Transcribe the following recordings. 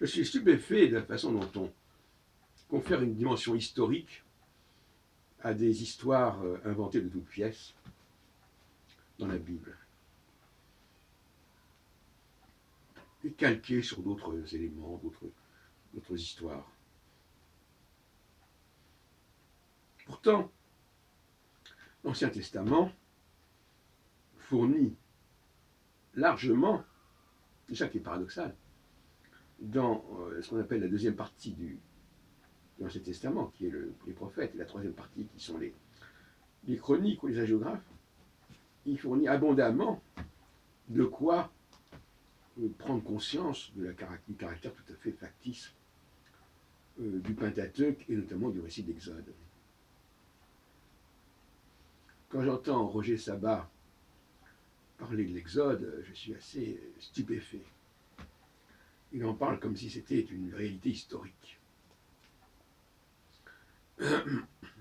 Je suis stupéfait de la façon dont on confère une dimension historique à des histoires inventées de toutes pièces dans la Bible et calquées sur d'autres éléments, d'autres histoires. Pourtant, l'Ancien Testament fournit largement, c'est ça qui est paradoxal, dans ce qu'on appelle la deuxième partie de l'Ancien Testament, qui est les prophètes, et la troisième partie qui sont les chroniques ou les hagiographes, il fournit abondamment de quoi prendre conscience du caractère tout à fait factice du Pentateuque et notamment du récit d'Exode. Quand j'entends Roger Sabat parler de l'Exode, je suis assez stupéfait. Il en parle comme si c'était une réalité historique.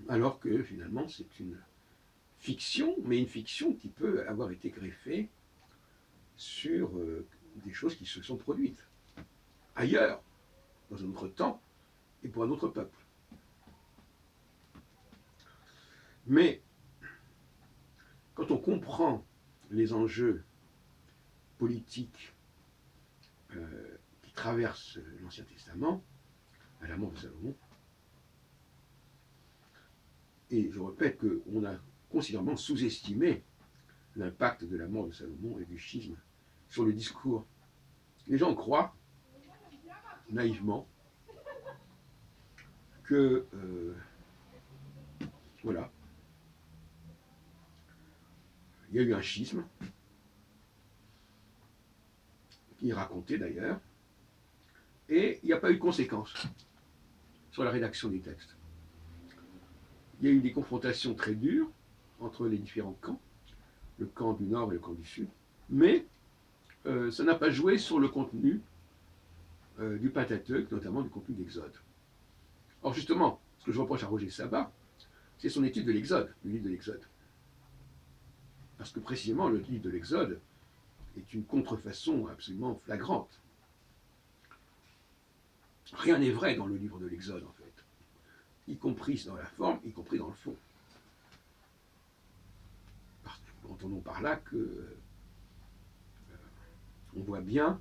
Alors que finalement c'est une fiction, mais une fiction qui peut avoir été greffée sur des choses qui se sont produites ailleurs, dans un autre temps et pour un autre peuple. Mais quand on comprend les enjeux politiques qui traversent l'Ancien Testament, à la mort de Salomon, et je répète qu'on a considérablement sous-estimé l'impact de la mort de Salomon et du schisme sur le discours. Les gens croient, naïvement, que voilà, il y a eu un schisme, qui est raconté d'ailleurs, et il n'y a pas eu de conséquences sur la rédaction des textes. Il y a eu des confrontations très dures entre les différents camps, le camp du Nord et le camp du Sud, mais ça n'a pas joué sur le contenu du Pentateuque, notamment du contenu d'Exode. Or justement, ce que je reproche à Roger Sabat, c'est son étude de l'Exode, du livre de l'Exode. Parce que précisément, le livre de l'Exode est une contrefaçon absolument flagrante. Rien n'est vrai dans le livre de l'Exode, en fait, y compris dans la forme, y compris dans le fond. Entendons par là que on voit bien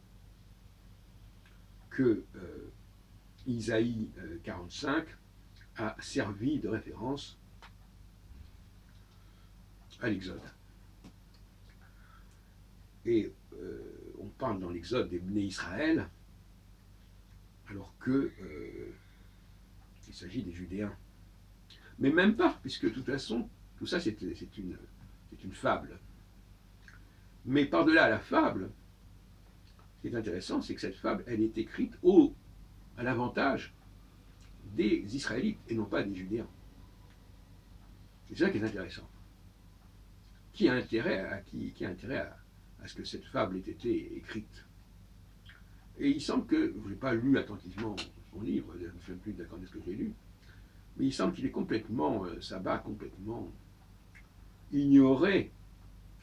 que Isaïe 45 a servi de référence à l'Exode. Et on parle dans l'Exode des Bnei Israël, alors que il s'agit des Judéens. Mais même pas, puisque de toute façon, tout ça c'est une fable. Mais par-delà la fable, ce qui est intéressant, c'est que cette fable, elle est écrite à l'avantage des Israélites et non pas des Judéens. C'est ça qui est intéressant. Qui a intérêt à ce que cette fable ait été écrite? Et il semble que, je n'ai pas lu attentivement son livre, je ne me souviens plus d'accord de ce que j'ai lu, mais il semble qu'il est complètement, Sabat complètement ignoré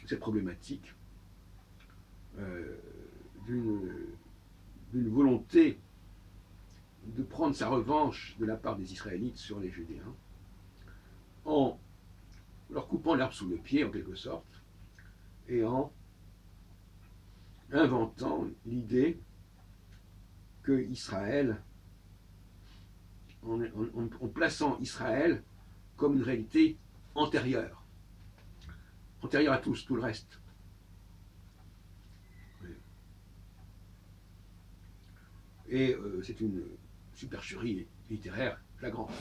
cette problématique d'une volonté de prendre sa revanche de la part des Israélites sur les Judéens, en leur coupant l'herbe sous le pied en quelque sorte, et en inventant l'idée que Israël, en plaçant Israël comme une réalité antérieure à tout le reste. Et c'est une supercherie littéraire flagrante.